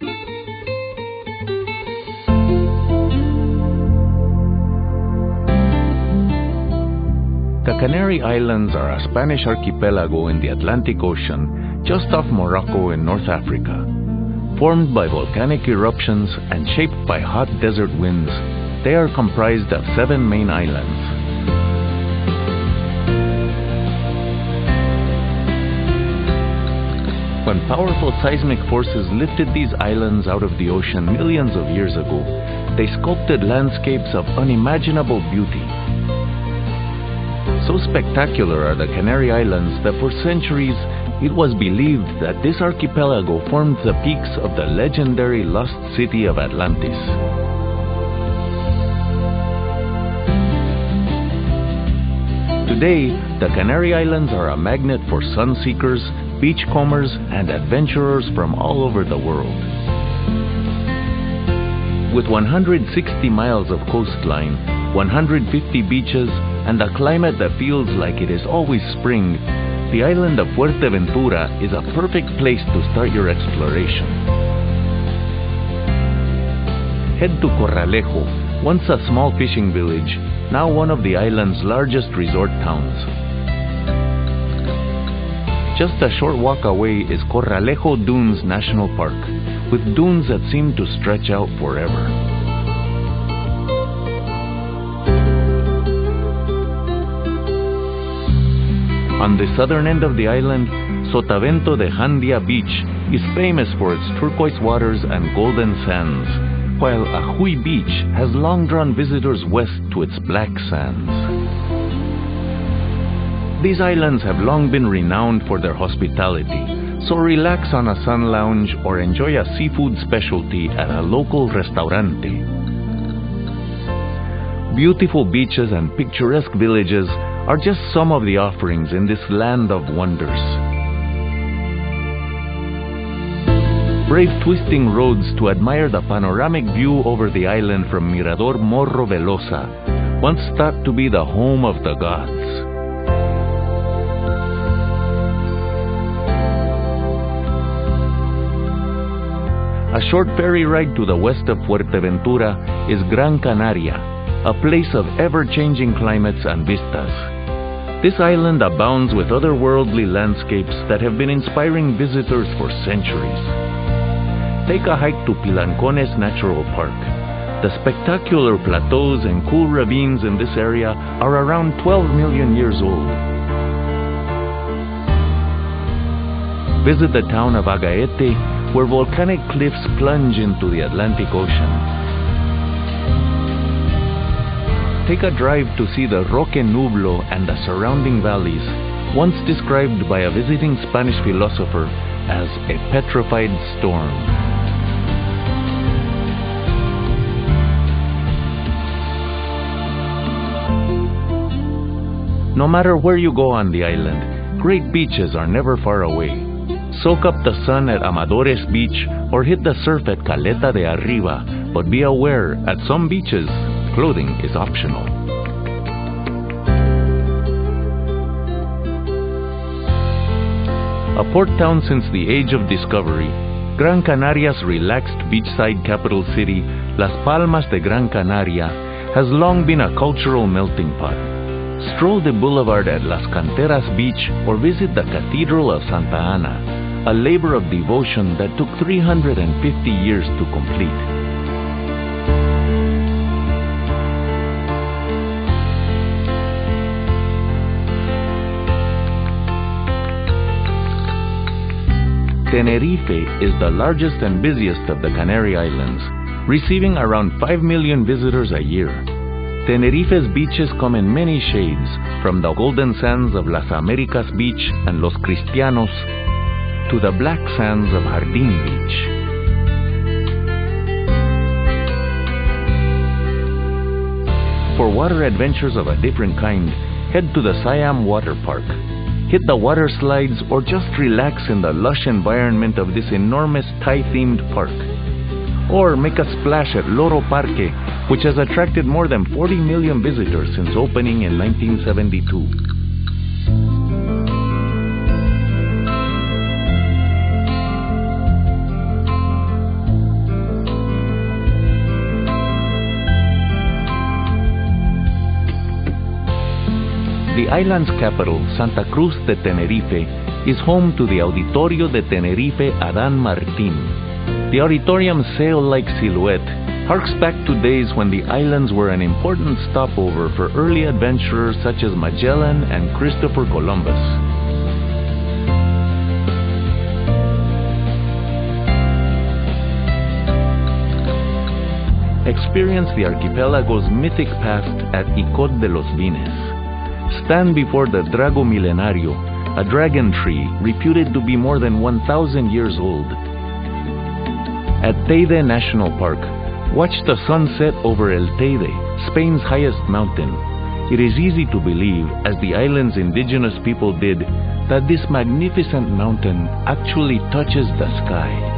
The Canary Islands are a Spanish archipelago in the Atlantic Ocean, just off Morocco in North Africa. Formed by volcanic eruptions and shaped by hot desert winds, they are comprised of 7 main islands. When powerful seismic forces lifted these islands out of the ocean millions of years ago, they sculpted landscapes of unimaginable beauty. So spectacular are the Canary Islands that for centuries it was believed that this archipelago formed the peaks of the legendary lost city of Atlantis. Today, the Canary Islands are a magnet for sun-seekers, beachcombers, and adventurers from all over the world. With 160 miles of coastline, 150 beaches, and a climate that feels like it is always spring, the island of Fuerteventura is a perfect place to start your exploration. Head to Corralejo, once a small fishing village, now one of the island's largest resort towns. Just a short walk away is Corralejo Dunes National Park, with dunes that seem to stretch out forever. On the southern end of the island, Sotavento de Jandia Beach is famous for its turquoise waters and golden sands, while Ajuy Beach has long drawn visitors west to its black sands. These islands have long been renowned for their hospitality, so relax on a sun lounge or enjoy a seafood specialty at a local restaurante. Beautiful beaches and picturesque villages are just some of the offerings in this land of wonders. Brave twisting roads to admire the panoramic view over the island from Mirador Morro Velosa, once thought to be the home of the gods. A short ferry ride to the west of Fuerteventura is Gran Canaria, a place of ever-changing climates and vistas. This island abounds with otherworldly landscapes that have been inspiring visitors for centuries. Take a hike to Pilancones Natural Park. The spectacular plateaus and cool ravines in this area are around 12 million years old. Visit the town of Agaete, where volcanic cliffs plunge into the Atlantic Ocean. Take a drive to see the Roque Nublo and the surrounding valleys, once described by a visiting Spanish philosopher as a petrified storm. No matter where you go on the island, great beaches are never far away. Soak up the sun at Amadores Beach or hit the surf at Caleta de Arriba, but be aware, at some beaches, clothing is optional. A port town since the age of discovery, Gran Canaria's relaxed beachside capital city, Las Palmas de Gran Canaria, has long been a cultural melting pot. Stroll the boulevard at Las Canteras Beach or visit the Cathedral of Santa Ana, a labor of devotion that took 350 years to complete. Tenerife is the largest and busiest of the Canary Islands, receiving around 5 million visitors a year. Tenerife's beaches come in many shades, from the golden sands of Las Americas Beach and Los Cristianos to the black sands of Jardín Beach. For water adventures of a different kind, head to the Siam Water Park. Hit the water slides or just relax in the lush environment of this enormous Thai-themed park. Or make a splash at Loro Parque, which has attracted more than 40 million visitors since opening in 1972. island's capital, Santa Cruz de Tenerife, is home to the Auditorio de Tenerife Adán Martín. The auditorium's sail-like silhouette harks back to days when the islands were an important stopover for early adventurers such as Magellan and Christopher Columbus. Experience the archipelago's mythic past at Icod de los Vines. Stand before the Drago Milenario, a dragon tree reputed to be more than 1,000 years old. At Teide National Park, watch the sunset over El Teide, Spain's highest mountain. It is easy to believe, as the island's indigenous people did, that this magnificent mountain actually touches the sky.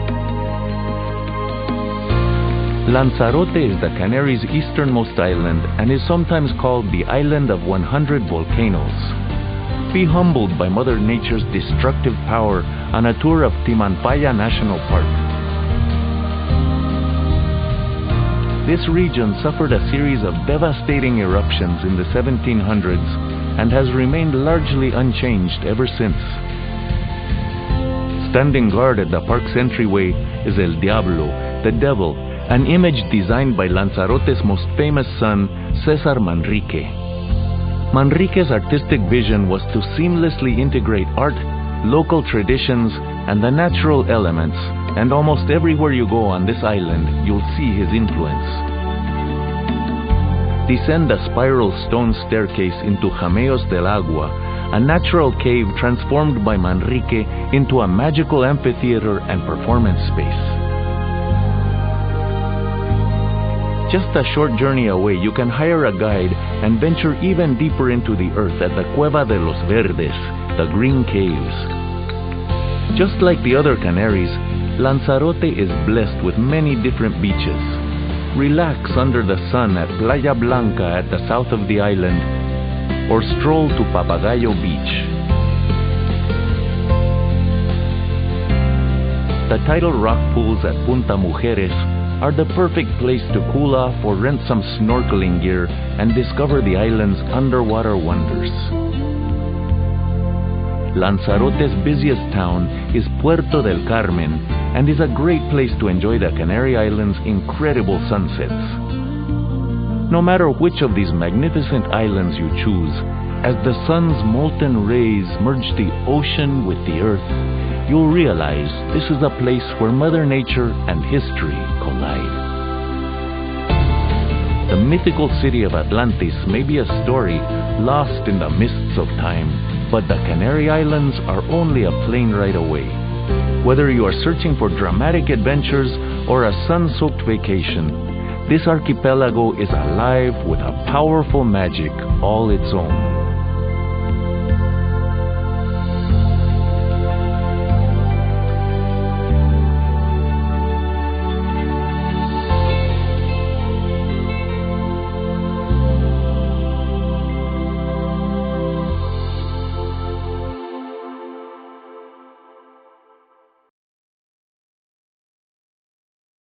Lanzarote is the Canary's easternmost island and is sometimes called the Island of 100 Volcanoes. Be humbled by Mother Nature's destructive power on a tour of Timanfaya National Park. This region suffered a series of devastating eruptions in the 1700s and has remained largely unchanged ever since. Standing guard at the park's entryway is El Diablo, the Devil, an image designed by Lanzarote's most famous son, Cesar Manrique. Manrique's artistic vision was to seamlessly integrate art, local traditions, and the natural elements, and almost everywhere you go on this island, you'll see his influence. Descend a spiral stone staircase into Jameos del Agua, a natural cave transformed by Manrique into a magical amphitheater and performance space. Just a short journey away, you can hire a guide and venture even deeper into the earth at the Cueva de los Verdes, the Green Caves. Just like the other Canaries, Lanzarote is blessed with many different beaches. Relax under the sun at Playa Blanca at the south of the island, or stroll to Papagayo Beach. The tidal rock pools at Punta Mujeres are the perfect place to cool off or rent some snorkeling gear and discover the island's underwater wonders. Lanzarote's busiest town is Puerto del Carmen and is a great place to enjoy the Canary Islands' incredible sunsets. No matter which of these magnificent islands you choose, as the sun's molten rays merge the ocean with the earth, you'll realize this is a place where Mother Nature and history collide. The mythical city of Atlantis may be a story lost in the mists of time, but the Canary Islands are only a plane ride away. Whether you are searching for dramatic adventures or a sun-soaked vacation, this archipelago is alive with a powerful magic all its own.